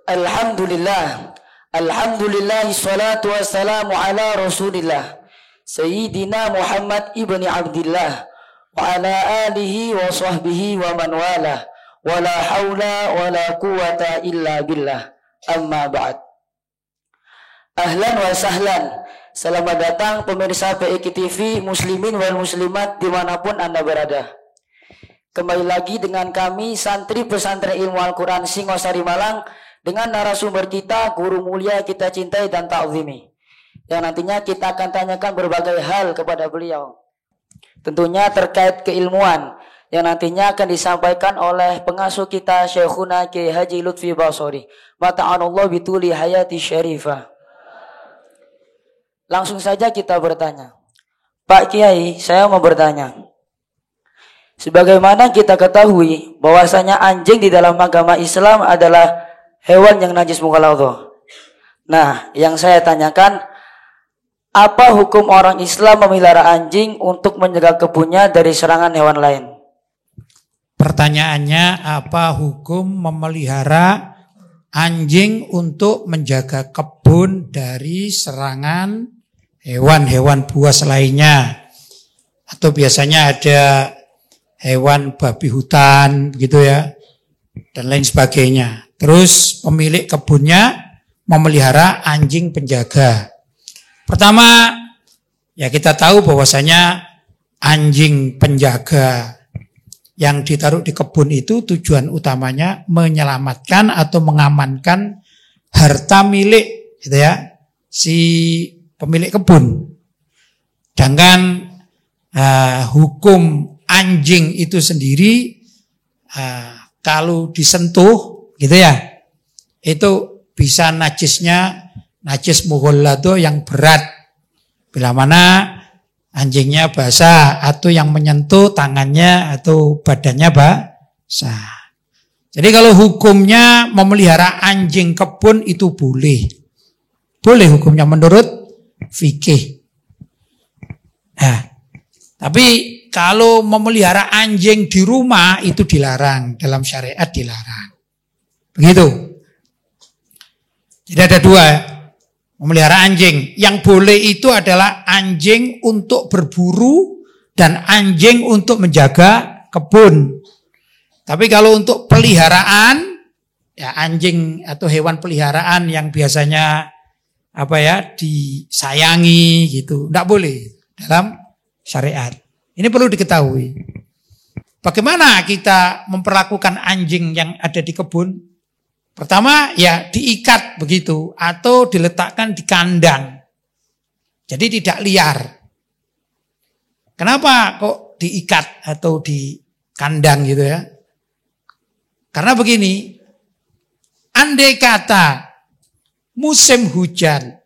Alhamdulillah. Alhamdulillah salatu wassalamu ala Rasulillah Sayyidina Muhammad ibni Abdillah wa ala alihi wa sahbihi wa man wala wa la hawla wa la quwata illa billah. Amma ba'd. Ahlan wa sahlan. Selamat datang pemirsa PIK TV, muslimin wal muslimat dimanapun Anda berada. Kembali lagi dengan kami santri pesantren ilmu Al-Quran Singosari Malang, dengan narasumber kita, guru mulia kita cintai dan ta'zimi, yang nantinya kita akan tanyakan berbagai hal kepada beliau, tentunya terkait keilmuan, yang nantinya akan disampaikan oleh pengasuh kita Syekhuna Kiai Haji Lutfi Basori, mata'anullah bituli hayati syarifah. Langsung saja kita bertanya. Pak Kiai, saya mau bertanya. Sebagaimana kita ketahui bahwasanya anjing di dalam agama Islam adalah hewan yang najis mughalladhah. Nah, yang saya tanyakan, apa hukum orang Islam memelihara anjing untuk mencegah kebunnya dari serangan hewan lain? Pertanyaannya, apa hukum memelihara anjing untuk menjaga kebun dari serangan hewan-hewan buas lainnya? Atau biasanya ada hewan babi hutan gitu ya, dan lain sebagainya. Terus pemilik kebunnya memelihara anjing penjaga. Pertama, ya kita tahu bahwasanya anjing penjaga yang ditaruh di kebun itu tujuan utamanya menyelamatkan atau mengamankan harta milik gitu ya, si pemilik kebun. Sedangkan hukum anjing itu sendiri kalau disentuh gitu ya, itu bisa najis mughalladhah yang berat, bila mana anjingnya basah atau yang menyentuh tangannya atau badannya basah. Jadi kalau hukumnya memelihara anjing kebun itu boleh hukumnya menurut fikih. Nah, tapi kalau memelihara anjing di rumah itu dilarang, dalam syariat dilarang. Begitu. Jadi ada dua, memelihara anjing. Yang boleh itu adalah anjing untuk berburu dan anjing untuk menjaga kebun. Tapi kalau untuk peliharaan, ya anjing atau hewan peliharaan yang biasanya disayangi gitu, enggak boleh dalam syariat. Ini perlu diketahui. Bagaimana kita memperlakukan anjing yang ada di kebun? Pertama, ya diikat begitu atau diletakkan di kandang. Jadi tidak liar. Kenapa kok diikat atau di kandang gitu ya? Karena begini, andai kata musim hujan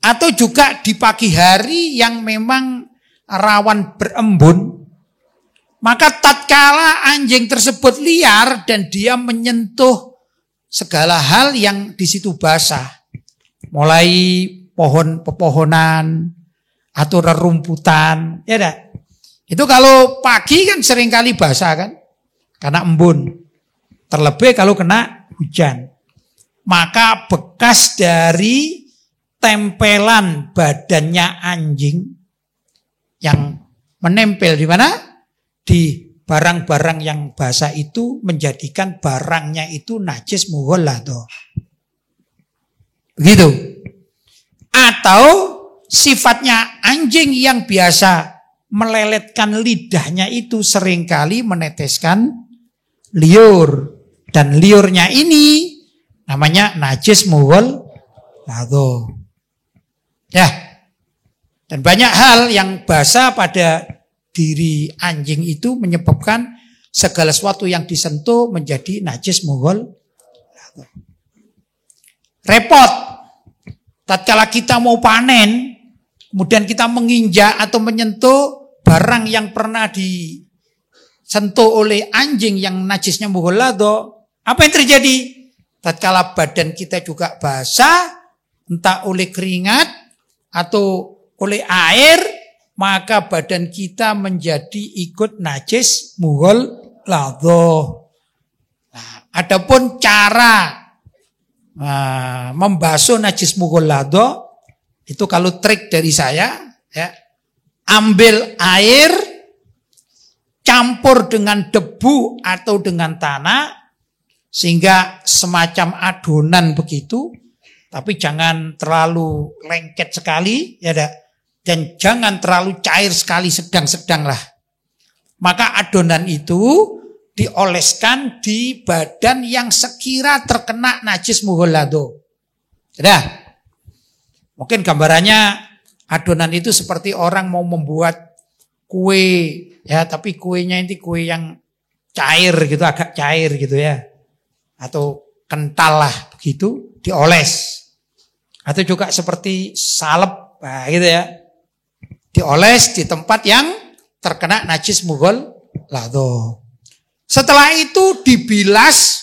atau juga di pagi hari yang memang rawan berembun, maka tatkala anjing tersebut liar dan dia menyentuh segala hal yang di situ basah, mulai pepohonan atau rerumputan, ya dah. Itu kalau pagi kan seringkali basah kan, karena embun. Terlebih kalau kena hujan, maka bekas dari tempelan badannya anjing yang menempel di mana? Di barang-barang yang basah itu menjadikan barangnya itu najis mughalladhah. Begitu. Atau sifatnya anjing yang biasa meleletkan lidahnya itu seringkali meneteskan liur. Dan liurnya ini namanya najis mughalladhah. Ya. Dan banyak hal yang basah pada diri anjing itu menyebabkan segala sesuatu yang disentuh menjadi najis mughalladhah. Repot. Tatkala kita mau panen, kemudian kita menginjak atau menyentuh barang yang pernah disentuh oleh anjing yang najisnya mughalladhah, apa yang terjadi? Tatkala badan kita juga basah, entah oleh keringat atau oleh air, maka badan kita menjadi ikut najis mughalladhah. Nah, adapun cara membasuh najis mughalladha itu kalau trik dari saya ya, ambil air campur dengan debu atau dengan tanah sehingga semacam adonan begitu, tapi jangan terlalu lengket sekali ya dan jangan terlalu cair sekali, sedang-sedang lah. Maka adonan itu dioleskan di badan yang sekira terkena najis mughalladha. Sudah. Mungkin gambarannya adonan itu seperti orang mau membuat kue ya, tapi kuenya ini kue yang cair gitu, agak cair gitu ya. Atau kental lah begitu, dioles. Atau juga seperti salep, nah gitu ya. Dioles di tempat yang terkena najis mughalladha. Setelah itu dibilas,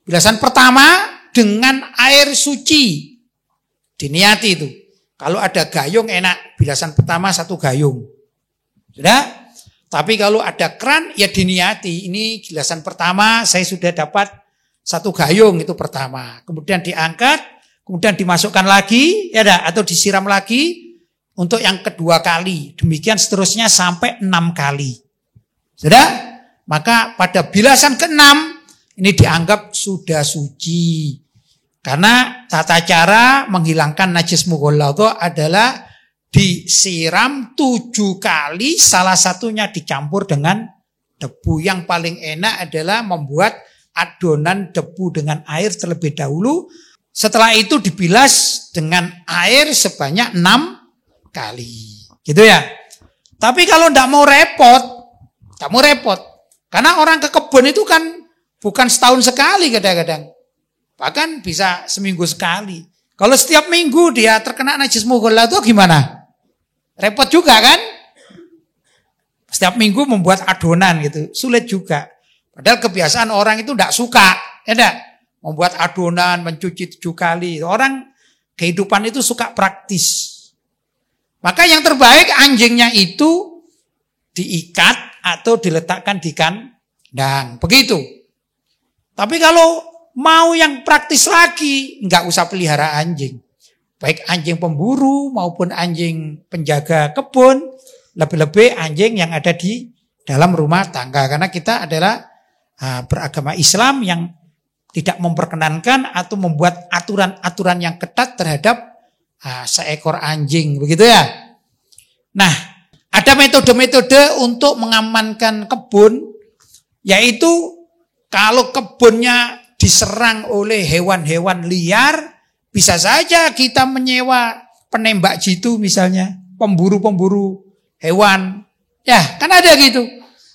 bilasan pertama dengan air suci. Diniati itu. Kalau ada gayung enak, bilasan pertama 1 gayung. Sudah? Tapi kalau ada keran ya diniati. Ini bilasan pertama saya sudah dapat 1 gayung itu pertama. Kemudian diangkat, kemudian dimasukkan lagi ya atau disiram lagi untuk yang kedua kali. Demikian seterusnya sampai 6 kali. Sudah? Maka pada bilasan ke-6 ini dianggap sudah suci. Karena tata cara menghilangkan najis mughalladha adalah disiram 7 kali, salah satunya dicampur dengan debu. Yang paling enak adalah membuat adonan debu dengan air terlebih dahulu. Setelah itu dibilas dengan air sebanyak 6 kali. Gitu ya. Tapi kalau tidak mau repot. Karena orang ke kebun itu kan bukan setahun sekali kadang-kadang. Bahkan bisa seminggu sekali. Kalau setiap minggu dia terkena najis mughalladha gimana? Repot juga kan? Setiap minggu membuat adonan gitu. Sulit juga. Padahal kebiasaan orang itu tidak suka. Ya enggak? Membuat adonan, mencuci 7 kali. Orang kehidupan itu suka praktis. Maka yang terbaik anjingnya itu diikat atau diletakkan di kandang. Begitu. Tapi kalau mau yang praktis lagi, enggak usah pelihara anjing. Baik anjing pemburu maupun anjing penjaga kebun, lebih-lebih anjing yang ada di dalam rumah tangga. Karena kita adalah beragama Islam yang tidak memperkenankan atau membuat aturan-aturan yang ketat terhadap seekor anjing. Begitu ya. Nah, ada metode-metode untuk mengamankan kebun, yaitu kalau kebunnya diserang oleh hewan-hewan liar, bisa saja kita menyewa penembak jitu misalnya, pemburu-pemburu hewan. Ya, kan ada gitu.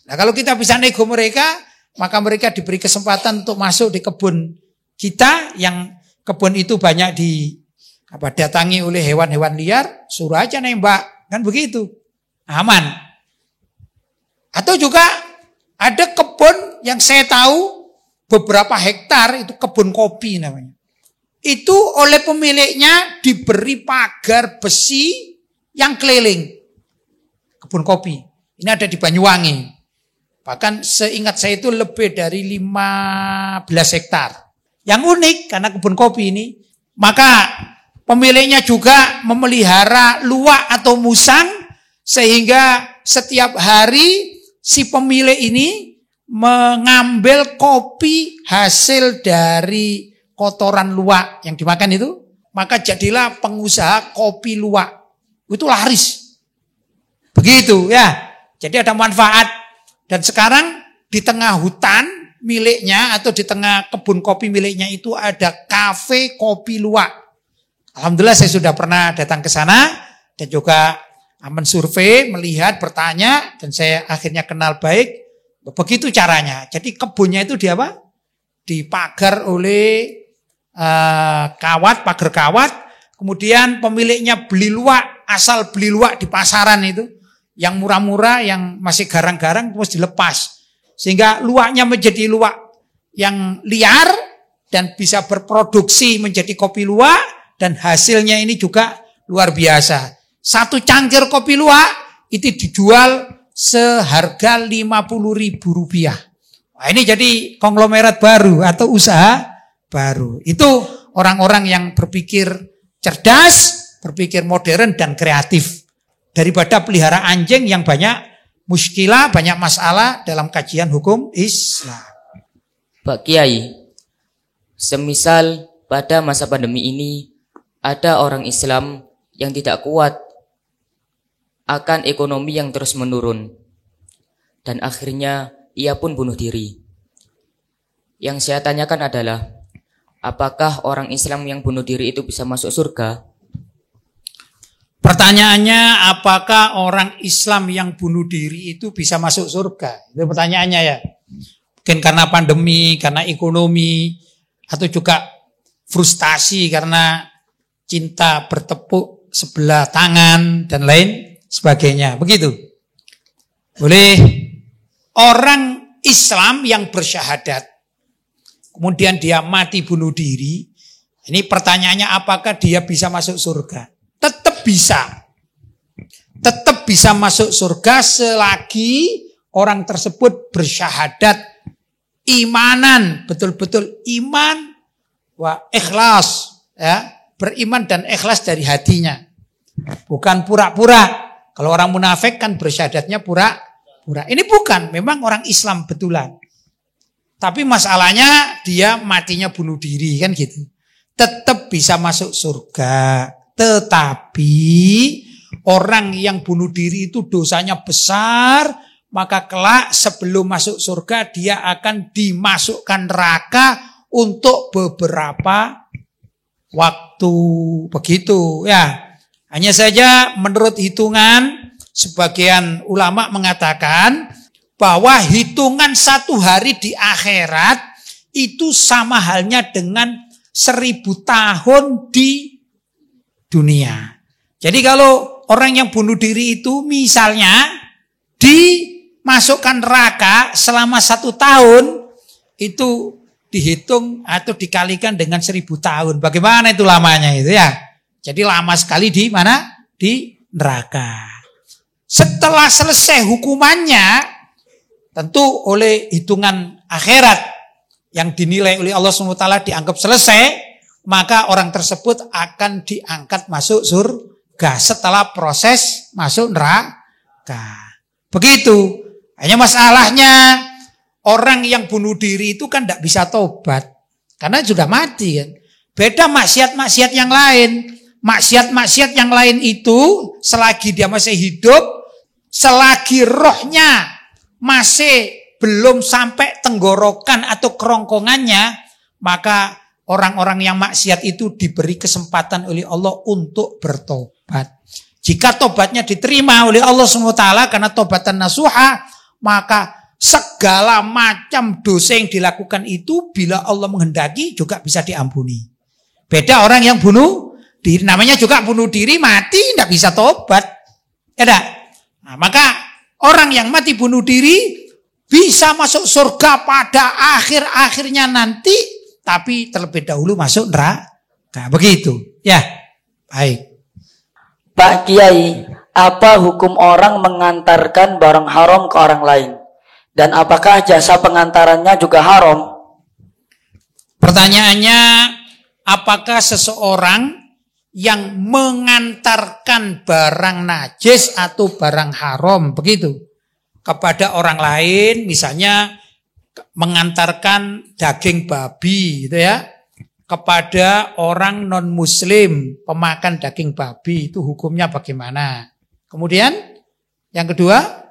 Nah, kalau kita bisa nego mereka, maka mereka diberi kesempatan untuk masuk di kebun kita yang kebun itu banyak datangi oleh hewan-hewan liar, suruh aja nembak, kan begitu. Aman. Atau juga ada kebun yang saya tahu beberapa hektar itu kebun kopi namanya. Itu oleh pemiliknya diberi pagar besi yang keliling. Kebun kopi. Ini ada di Banyuwangi. Bahkan seingat saya itu lebih dari 15 hektar. Yang unik karena kebun kopi ini, maka pemiliknya juga memelihara luwak atau musang. Sehingga setiap hari si pemilik ini mengambil kopi hasil dari kotoran luwak yang dimakan itu. Maka jadilah pengusaha kopi luwak. Itu laris. Begitu ya. Jadi ada manfaat. Dan sekarang di tengah hutan miliknya atau di tengah kebun kopi miliknya itu ada kafe kopi luwak. Alhamdulillah saya sudah pernah datang ke sana dan juga mensurvei, melihat, bertanya, dan saya akhirnya kenal baik. Begitu caranya. Jadi kebunnya itu dipagar oleh pagar kawat. Kemudian pemiliknya beli luwak, asal beli luwak di pasaran itu, yang murah-murah, yang masih garang-garang, terus dilepas. Sehingga luwaknya menjadi luwak yang liar dan bisa berproduksi menjadi kopi luwak, dan hasilnya ini juga luar biasa. 1 cangkir kopi luwak itu dijual seharga Rp50.000. Nah, ini jadi konglomerat baru atau usaha baru. Itu orang-orang yang berpikir cerdas, berpikir modern dan kreatif. Daripada pelihara anjing yang banyak muskilah, banyak masalah dalam kajian hukum Islam. Pak Kiai, semisal pada masa pandemi ini ada orang Islam yang tidak kuat akan ekonomi yang terus menurun dan akhirnya ia pun bunuh diri. Yang saya tanyakan adalah, apakah orang Islam yang bunuh diri itu bisa masuk surga? Pertanyaannya, apakah orang Islam yang bunuh diri itu bisa masuk surga? Itu pertanyaannya ya. Mungkin karena pandemi, karena ekonomi, atau juga frustasi karena cinta bertepuk sebelah tangan dan lain sebagainya. Begitu. Boleh orang Islam yang bersyahadat, kemudian dia mati bunuh diri. Ini pertanyaannya, apakah dia bisa masuk surga? Tetap bisa. Tetap bisa masuk surga selagi orang tersebut bersyahadat, imanan, betul-betul iman, wa ikhlas, ya, beriman dan ikhlas dari hatinya. Bukan pura-pura. Kalau orang munafik kan bersyahadatnya pura-pura. Ini bukan, memang orang Islam betulan. Tapi masalahnya dia matinya bunuh diri, kan gitu. Tetap bisa masuk surga. Tetapi orang yang bunuh diri itu dosanya besar, maka kelak sebelum masuk surga dia akan dimasukkan neraka untuk beberapa waktu. Begitu ya. Hanya saja menurut hitungan sebagian ulama mengatakan bahwa hitungan 1 hari di akhirat itu sama halnya dengan 1000 tahun di dunia. Jadi kalau orang yang bunuh diri itu misalnya dimasukkan neraka selama 1 tahun, itu dihitung atau dikalikan dengan 1000 tahun. Bagaimana itu lamanya itu ya? Jadi lama sekali di mana? Di neraka. Setelah selesai hukumannya, tentu oleh hitungan akhirat yang dinilai oleh Allah SWT dianggap selesai, maka orang tersebut akan diangkat masuk surga setelah proses masuk neraka. Begitu. Hanya masalahnya orang yang bunuh diri itu kan tidak bisa tobat karena sudah mati kan. Beda maksiat-maksiat yang lain. Maksiat-maksiat yang lain itu selagi dia masih hidup, selagi rohnya masih belum sampai tenggorokan atau kerongkongannya, maka orang-orang yang maksiat itu diberi kesempatan oleh Allah untuk bertobat. Jika tobatnya diterima oleh Allah SWT karena tobatan nasuha, maka segala macam dosa yang dilakukan itu bila Allah menghendaki juga bisa diampuni. Beda orang yang bunuh diri, namanya juga bunuh diri, mati tidak bisa tobat. Ya dah. Nah, maka orang yang mati bunuh diri bisa masuk surga pada akhir-akhirnya nanti, tapi terlebih dahulu masuk neraka. Begitu. Ya. Baik. Pak Kiai, apa hukum orang mengantarkan barang haram ke orang lain? Dan apakah jasa pengantarannya juga haram? Pertanyaannya, apakah seseorang yang mengantarkan barang najis atau barang haram, begitu, kepada orang lain, misalnya mengantarkan daging babi gitu ya, kepada orang non-muslim pemakan daging babi, itu hukumnya bagaimana? Kemudian yang kedua,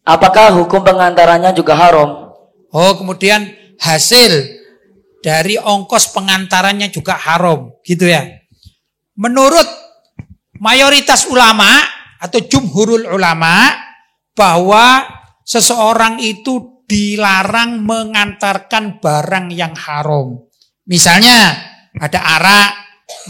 apakah hukum pengantarannya juga haram? Oh, kemudian hasil dari ongkos pengantarannya juga haram, gitu ya. Menurut mayoritas ulama atau jumhurul ulama, bahwa seseorang itu dilarang mengantarkan barang yang haram. Misalnya ada arak,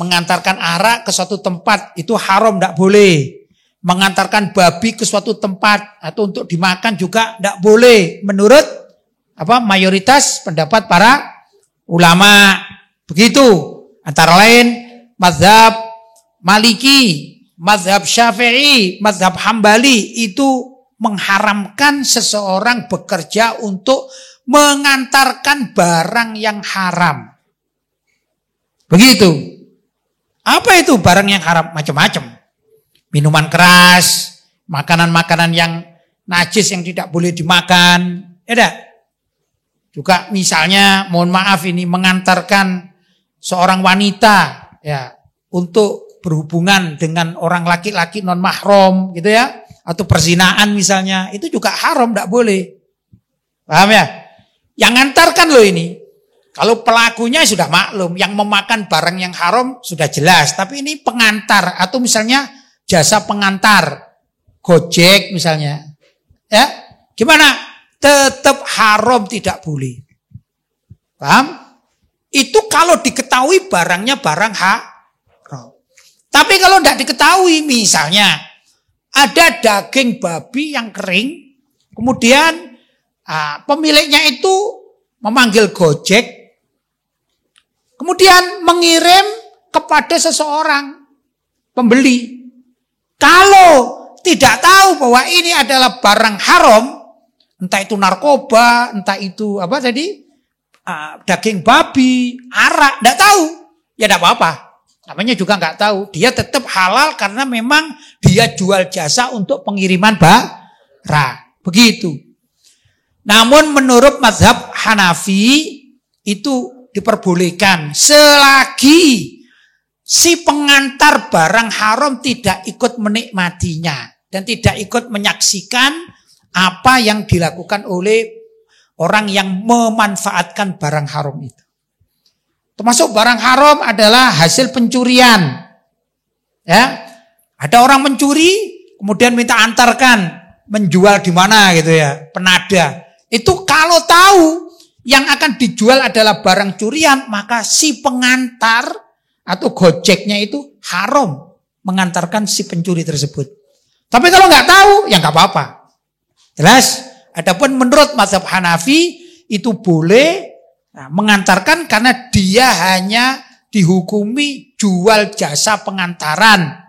mengantarkan arak ke suatu tempat itu haram, tidak boleh. Mengantarkan babi ke suatu tempat atau untuk dimakan juga tidak boleh. Menurut mayoritas pendapat para ulama. Begitu. Antara lain mazhab Maliki, mazhab Syafi'i, mazhab Hambali itu mengharamkan seseorang bekerja untuk mengantarkan barang yang haram. Begitu. Apa itu barang yang haram? Macam-macam. Minuman keras, makanan-makanan yang najis yang tidak boleh dimakan. Ya, juga misalnya, mohon maaf ini mengantarkan seorang wanita ya untuk berhubungan dengan orang laki-laki non mahram gitu ya, atau perzinaan misalnya, itu juga haram, tidak boleh. Paham ya? Yang ngantarkan loh ini. Kalau pelakunya sudah maklum, yang memakan barang yang haram sudah jelas, tapi ini pengantar atau misalnya jasa pengantar, Gojek misalnya. Ya, gimana? Tetap haram, tidak boleh. Paham? Itu kalau diketahui barangnya barang haram. Tapi kalau tidak diketahui, misalnya ada daging babi yang kering, kemudian pemiliknya itu memanggil Gojek, kemudian mengirim kepada seseorang pembeli. Kalau tidak tahu bahwa ini adalah barang haram, entah itu narkoba, entah itu apa tadi, daging babi, arak, tidak tahu, ya tidak apa-apa. Namanya juga nggak tahu, dia tetap halal karena memang dia jual jasa untuk pengiriman barang. Begitu. Namun menurut mazhab Hanafi itu diperbolehkan selagi si pengantar barang haram tidak ikut menikmatinya dan tidak ikut menyaksikan apa yang dilakukan oleh orang yang memanfaatkan barang haram itu. Termasuk barang haram adalah hasil pencurian. Ya, ada orang mencuri, kemudian minta antarkan, menjual di mana gitu ya, penada. Itu kalau tahu yang akan dijual adalah barang curian, maka si pengantar atau Gojeknya itu haram mengantarkan si pencuri tersebut. Tapi kalau nggak tahu, ya nggak apa-apa. Jelas? Adapun menurut mazhab Hanafi itu boleh mengantarkan karena dia hanya dihukumi jual jasa pengantaran.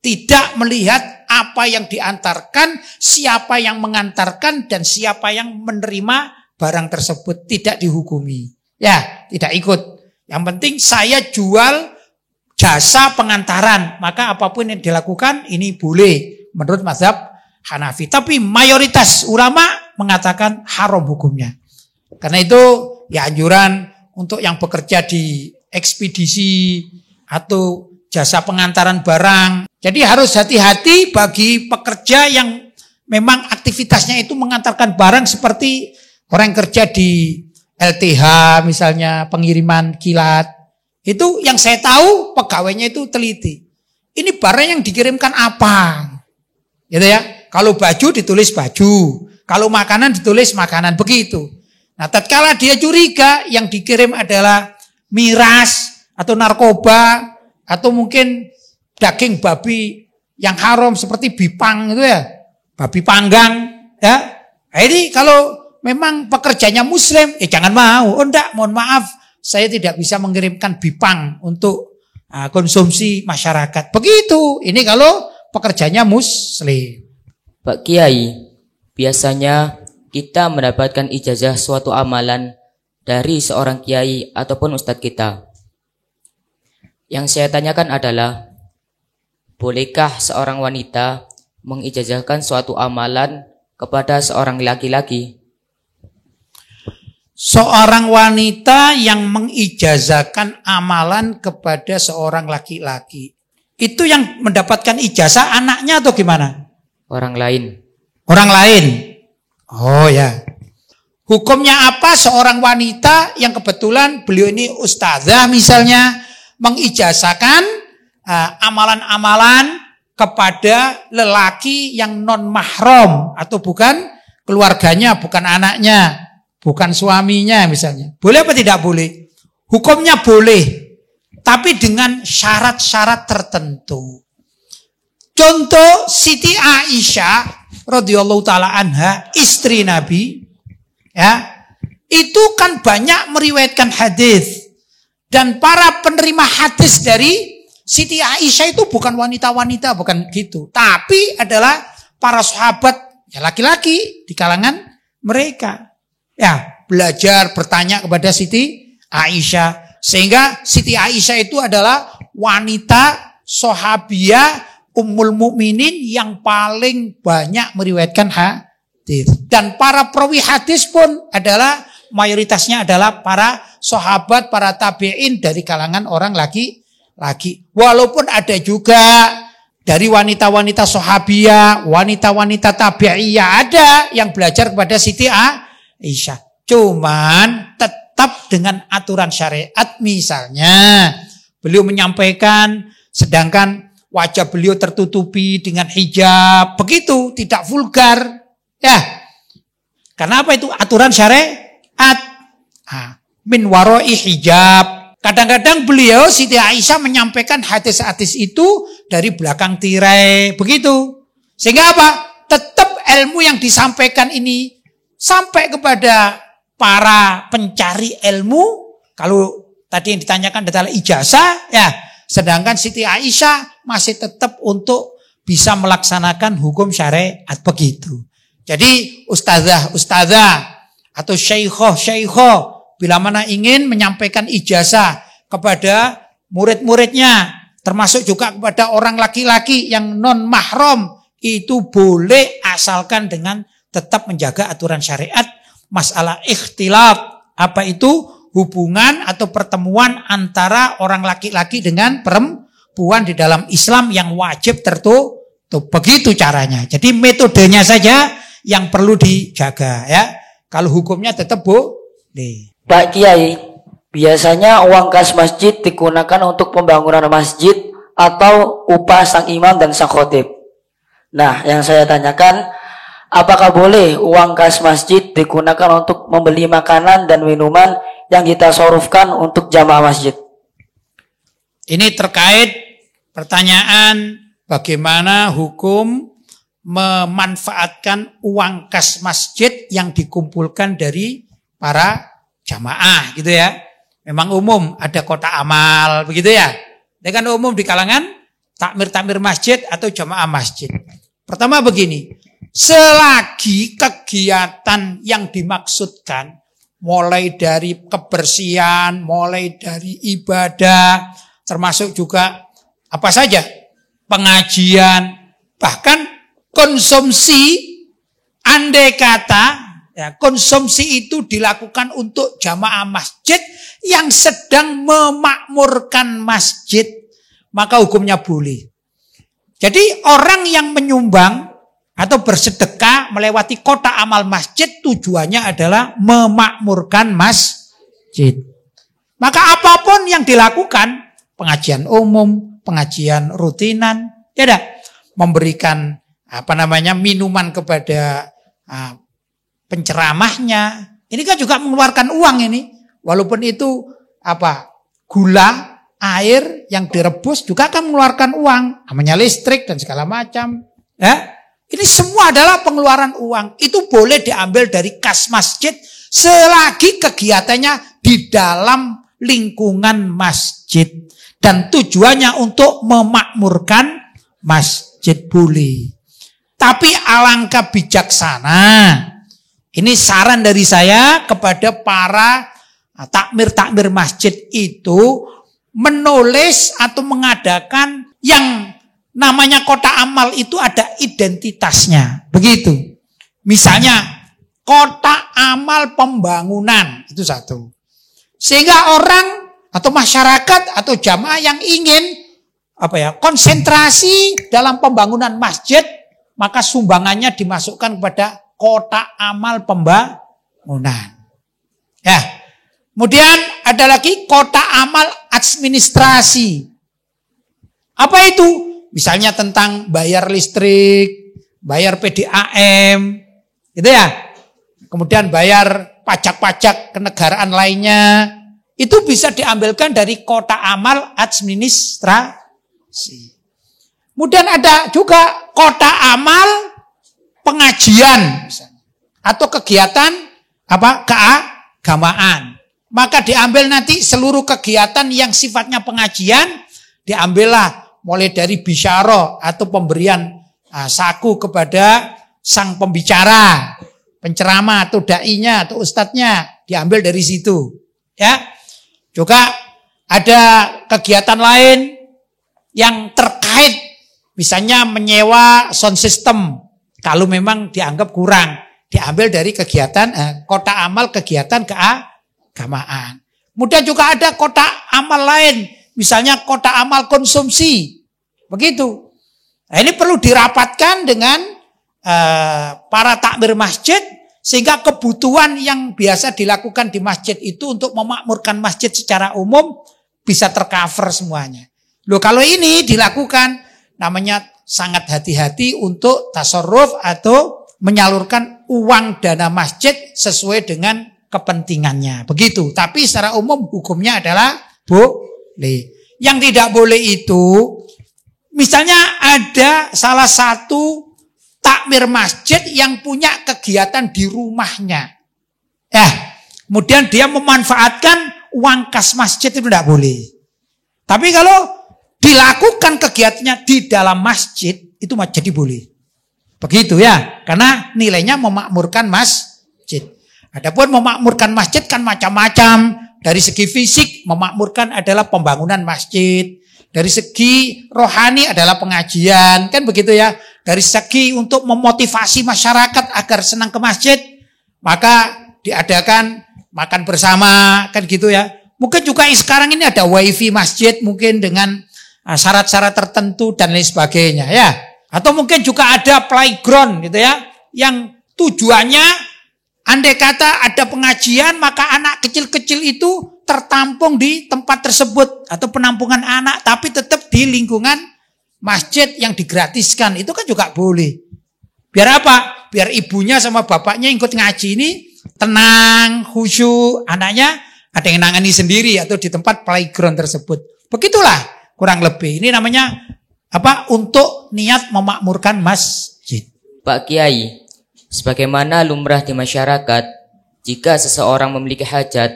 Tidak melihat apa yang diantarkan, siapa yang mengantarkan dan siapa yang menerima barang tersebut, tidak dihukumi. Ya, tidak ikut. Yang penting saya jual jasa pengantaran, maka apapun yang dilakukan ini boleh menurut mazhab Hanafi. Tapi mayoritas ulama mengatakan haram hukumnya. Karena itu ya anjuran untuk yang bekerja di ekspedisi atau jasa pengantaran barang. Jadi harus hati-hati bagi pekerja yang memang aktivitasnya itu mengantarkan barang seperti orang yang kerja di LTH misalnya, pengiriman kilat. Itu yang saya tahu pegawainya itu teliti. Ini barang yang dikirimkan apa? Gitu ya. Kalau baju ditulis baju, kalau makanan ditulis makanan, begitu. Nah, tatkala dia curiga yang dikirim adalah miras atau narkoba atau mungkin daging babi yang haram seperti bipang itu ya, babi panggang ya. Nah, ini kalau memang pekerjanya muslim, jangan mau. Oh enggak, mohon maaf, saya tidak bisa mengirimkan bipang untuk konsumsi masyarakat. Begitu. Ini kalau pekerjanya muslim. Pak Kiai, biasanya kita mendapatkan ijazah suatu amalan dari seorang kiai ataupun ustadz kita. Yang saya tanyakan adalah, bolehkah seorang wanita mengijazahkan suatu amalan kepada seorang laki-laki? Seorang wanita yang mengijazahkan amalan kepada seorang laki-laki, itu yang mendapatkan ijazah anaknya atau gimana? Orang lain. Orang lain. Oh ya. Hukumnya apa seorang wanita yang kebetulan beliau ini ustazah misalnya mengijazahkan amalan-amalan kepada lelaki yang non mahram atau bukan keluarganya, bukan anaknya, bukan suaminya misalnya. Boleh apa tidak boleh? Hukumnya boleh, tapi dengan syarat-syarat tertentu. Contoh Siti Aisyah radhiyallahu taala anha, istri Nabi, ya, itu kan banyak meriwayatkan hadis dan para penerima hadis dari Siti Aisyah itu bukan wanita-wanita, bukan gitu, tapi adalah para sahabat, ya laki-laki di kalangan mereka, ya belajar bertanya kepada Siti Aisyah Sehingga Siti Aisyah itu adalah wanita sahabiah Ummul Mukminin yang paling banyak meriwayatkan hadis. Dan para perawi hadis pun adalah mayoritasnya adalah para sahabat, para tabi'in dari kalangan orang laki-laki. Walaupun ada juga dari wanita-wanita sahabiah, wanita-wanita tabi'iyah ada yang belajar kepada Siti Aisyah. Cuman tetap dengan aturan syariat, misalnya beliau menyampaikan sedangkan wajah beliau tertutupi dengan hijab, begitu, tidak vulgar. Ya. Karena apa itu? Aturan syariat. Min waroi hijab. Kadang-kadang beliau Siti Aisyah menyampaikan hadis-hadis itu dari belakang tirai, begitu. Sehingga apa? Tetap ilmu yang disampaikan ini sampai kepada para pencari ilmu. Kalau tadi yang ditanyakan adalah ijazah, ya. Sedangkan Siti Aisyah masih tetap untuk bisa melaksanakan hukum syariat, begitu. Jadi ustazah atau syaikhah bila mana ingin menyampaikan ijazah kepada murid-muridnya, termasuk juga kepada orang laki-laki yang non mahram, itu boleh asalkan dengan tetap menjaga aturan syariat. Masalah ikhtilaf, apa itu? Hubungan atau pertemuan antara orang laki-laki dengan perempuan di dalam Islam yang wajib tertutup. Begitu caranya. Jadi metodenya saja yang perlu dijaga, ya. Kalau hukumnya tetap boleh. Pak Kiai, biasanya uang kas masjid digunakan untuk pembangunan masjid atau upah sang imam dan sang khotib. Nah, yang saya tanyakan, apakah boleh uang kas masjid digunakan untuk membeli makanan dan minuman yang kita sorufkan untuk jamaah masjid? Ini terkait pertanyaan bagaimana hukum memanfaatkan uang kas masjid yang dikumpulkan dari para jamaah, gitu ya. Memang umum ada kotak amal, begitu ya. Ini kan umum di kalangan takmir-takmir masjid atau jamaah masjid. Pertama begini, selagi kegiatan yang dimaksudkan mulai dari kebersihan, mulai dari ibadah, termasuk juga apa saja, pengajian, bahkan konsumsi, andai kata ya, konsumsi itu dilakukan untuk jamaah masjid yang sedang memakmurkan masjid, maka hukumnya boleh. Jadi orang yang menyumbang atau bersedekah melewati kotak amal masjid tujuannya adalah memakmurkan masjid. Maka apapun yang dilakukan, pengajian umum, pengajian rutinan, ya dah, memberikan minuman kepada penceramahnya, ini kan juga mengeluarkan uang ini. Walaupun itu gula, air yang direbus juga akan mengeluarkan uang, namanya listrik dan segala macam. Ya, ini semua adalah pengeluaran uang. Itu boleh diambil dari kas masjid selagi kegiatannya di dalam lingkungan masjid dan tujuannya untuk memakmurkan masjid, boleh. Tapi alangkah bijaksana. Ini saran dari saya kepada para takmir-takmir masjid itu menulis atau mengadakan yang namanya kotak amal itu ada identitasnya. Begitu. Misalnya kotak amal pembangunan, itu satu. Sehingga orang atau masyarakat atau jamaah yang ingin konsentrasi dalam pembangunan masjid, maka sumbangannya dimasukkan kepada kotak amal pembangunan. Ya. Kemudian ada lagi kotak amal administrasi. Apa itu? Misalnya tentang bayar listrik, bayar PDAM, gitu ya. Kemudian bayar pajak-pajak kenegaraan lainnya. Itu bisa diambilkan dari kotak amal administrasi. Kemudian ada juga kotak amal pengajian atau kegiatan keagamaan. Maka diambil nanti seluruh kegiatan yang sifatnya pengajian, diambillah mulai dari bisyarah atau pemberian saku kepada sang pembicara, penceramah atau dai-nya atau ustadznya, diambil dari situ. Ya. Juga ada kegiatan lain yang terkait, misalnya menyewa sound system, kalau memang dianggap kurang, diambil dari kegiatan kotak amal kegiatan keagamaan. Kemudian juga ada kotak amal lain, misalnya kotak amal konsumsi, begitu. Nah, ini perlu dirapatkan dengan para takmir masjid, sehingga kebutuhan yang biasa dilakukan di masjid itu untuk memakmurkan masjid secara umum bisa tercover semuanya. Loh, kalau ini dilakukan, namanya sangat hati-hati untuk tasarruf atau menyalurkan uang dana masjid sesuai dengan kepentingannya. Begitu. Tapi secara umum hukumnya adalah boleh. Yang tidak boleh itu, misalnya ada salah satu takmir masjid yang punya kegiatan di rumahnya. Kemudian dia memanfaatkan uang kas masjid, itu tidak boleh. Tapi kalau dilakukan kegiatannya di dalam masjid, itu jadi boleh. Begitu ya, karena nilainya memakmurkan masjid. Adapun memakmurkan masjid kan macam-macam. Dari segi fisik, memakmurkan adalah pembangunan masjid. Dari segi rohani adalah pengajian, kan begitu ya. Dari segi untuk memotivasi masyarakat agar senang ke masjid, maka diadakan makan bersama, kan gitu ya. Mungkin juga sekarang ini ada wifi masjid, mungkin dengan syarat-syarat tertentu dan lain sebagainya ya. Atau mungkin juga ada playground gitu ya, yang tujuannya andai kata ada pengajian, maka anak kecil-kecil itu tertampung di tempat tersebut atau penampungan anak, tapi tetap di lingkungan masjid yang digratiskan, itu kan juga boleh. Biar apa? Biar ibunya sama bapaknya ikut ngaji ini tenang, khusyuk, anaknya ada yang nangani sendiri atau di tempat playground tersebut. Begitulah kurang lebih. Ini namanya apa? Untuk niat memakmurkan masjid. Pak Kiai, sebagaimana lumrah di masyarakat, jika seseorang memiliki hajat,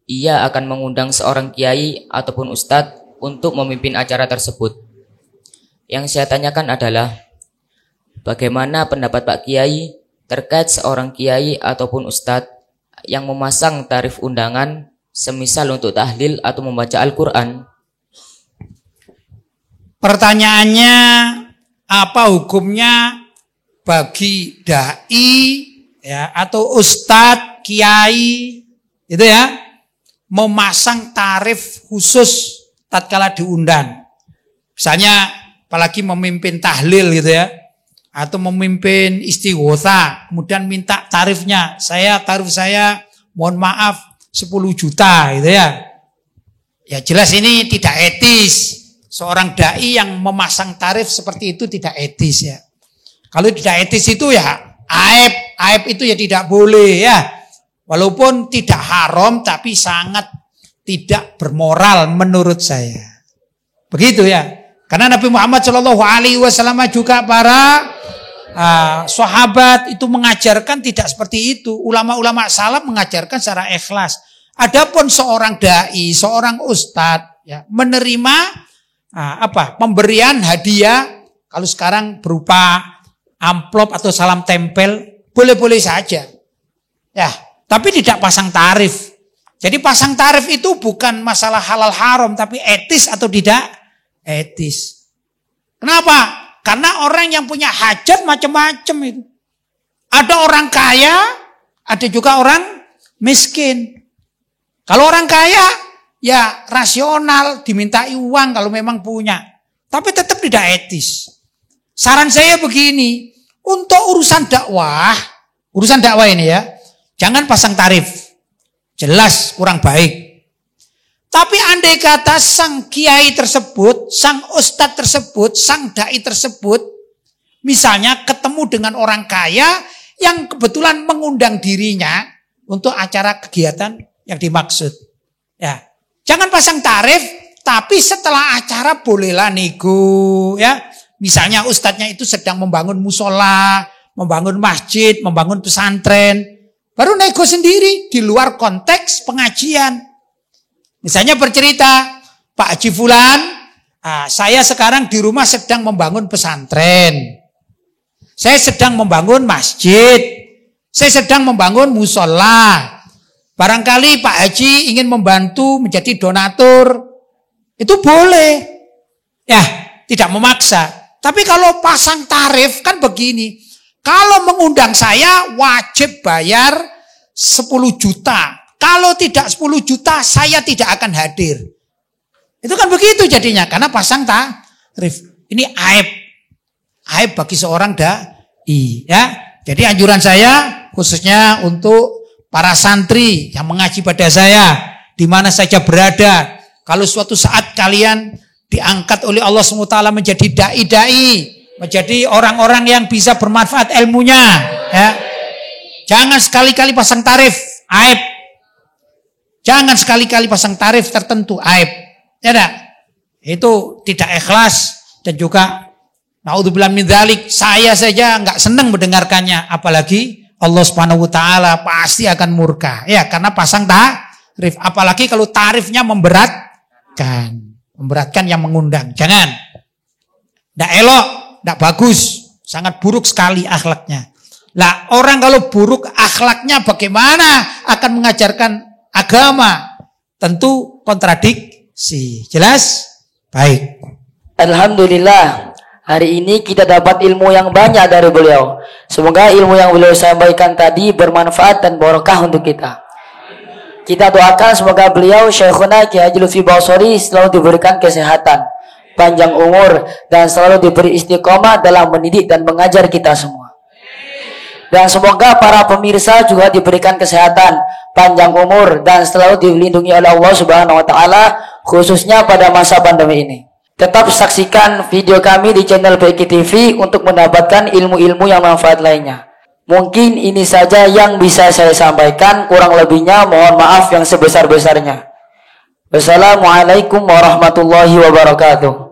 ia akan mengundang seorang kiai ataupun ustadz untuk memimpin acara tersebut. Yang saya tanyakan adalah, bagaimana pendapat Pak Kiai terkait seorang kiai ataupun ustadz yang memasang tarif undangan semisal untuk tahlil atau membaca Al-Quran? Pertanyaannya, apa hukumnya bagi dai ya atau ustadz, kiai itu ya, memasang tarif khusus tatkala diundang? Misalnya apalagi memimpin tahlil gitu ya, atau memimpin istighotsah, kemudian minta tarifnya, tarif saya mohon maaf 10 juta gitu ya. Ya jelas ini tidak etis. Seorang dai yang memasang tarif seperti itu tidak etis ya. Kalau tidak etis itu ya aib itu ya tidak boleh ya. Walaupun tidak haram tapi sangat tidak bermoral menurut saya. Begitu ya. Karena Nabi Muhammad SAW juga para sahabat itu mengajarkan tidak seperti itu. Ulama-ulama salaf mengajarkan secara ikhlas. Adapun seorang dai, seorang ustadz ya, menerima pemberian hadiah, kalau sekarang berupa amplop atau salam tempel, boleh-boleh saja. Ya, tapi tidak pasang tarif. Jadi pasang tarif itu bukan masalah halal haram, tapi etis atau tidak etis. Kenapa? Karena orang yang punya hajat macam-macam itu. Ada orang kaya, ada juga orang miskin. Kalau orang kaya, ya rasional, dimintai uang kalau memang punya. Tapi tetap tidak etis. Saran saya begini, untuk urusan dakwah ini ya, jangan pasang tarif. Jelas kurang baik. Tapi andai kata sang kiai tersebut, sang ustadz tersebut, sang dai tersebut, misalnya ketemu dengan orang kaya yang kebetulan mengundang dirinya untuk acara kegiatan yang dimaksud. Ya, jangan pasang tarif, tapi setelah acara bolehlah nego. Ya, misalnya ustadznya itu sedang membangun musola, membangun masjid, membangun pesantren, baru nego sendiri di luar konteks pengajian. Misalnya bercerita, Pak Haji Fulan, saya sekarang di rumah sedang membangun pesantren. Saya sedang membangun masjid. Saya sedang membangun musola. Barangkali Pak Haji ingin membantu menjadi donatur Itu boleh. Ya, tidak memaksa. Tapi kalau pasang tarif kan begini. Kalau mengundang saya wajib bayar 10 juta. Kalau tidak 10 juta saya tidak akan hadir. Itu kan begitu jadinya. Karena pasang tarif. Ini aib. Aib bagi seorang dai. Ya. Jadi anjuran saya khususnya untuk para santri yang mengaji pada saya. Di mana saja berada. Kalau suatu saat kalian diangkat oleh Allah SWT menjadi dai-dai, menjadi orang-orang yang bisa bermanfaat ilmunya, ya. Jangan sekali-kali pasang tarif, aib. Jangan sekali-kali pasang tarif tertentu, aib. Ya enggak? Itu tidak ikhlas dan juga naudzubillah min dzalik, saya saja enggak senang mendengarkannya, apalagi Allah Subhanahu wa taala pasti akan murka. Ya, karena pasang tarif, apalagi kalau tarifnya memberatkan yang mengundang. Jangan. Tidak elok, tidak bagus, sangat buruk sekali akhlaknya. Lah, orang kalau buruk akhlaknya bagaimana akan mengajarkan agama? Tentu kontradiksi. Jelas? Baik. Alhamdulillah, hari ini kita dapat ilmu yang banyak dari beliau. Semoga ilmu yang beliau sampaikan tadi bermanfaat dan barokah untuk kita. Kita doakan semoga beliau Syekhuna Kiai Haji Lutfi Bawsori selalu diberikan kesehatan, panjang umur, dan selalu diberi istiqomah dalam mendidik dan mengajar kita semua. Dan semoga para pemirsa juga diberikan kesehatan, panjang umur, dan selalu dilindungi oleh Allah Subhanahu wa taala, khususnya pada masa pandemi ini. Tetap saksikan video kami di channel PK TV untuk mendapatkan ilmu-ilmu yang manfaat lainnya. Mungkin ini saja yang bisa saya sampaikan, kurang lebihnya mohon maaf yang sebesar-besarnya. Wassalamualaikum warahmatullahi wabarakatuh.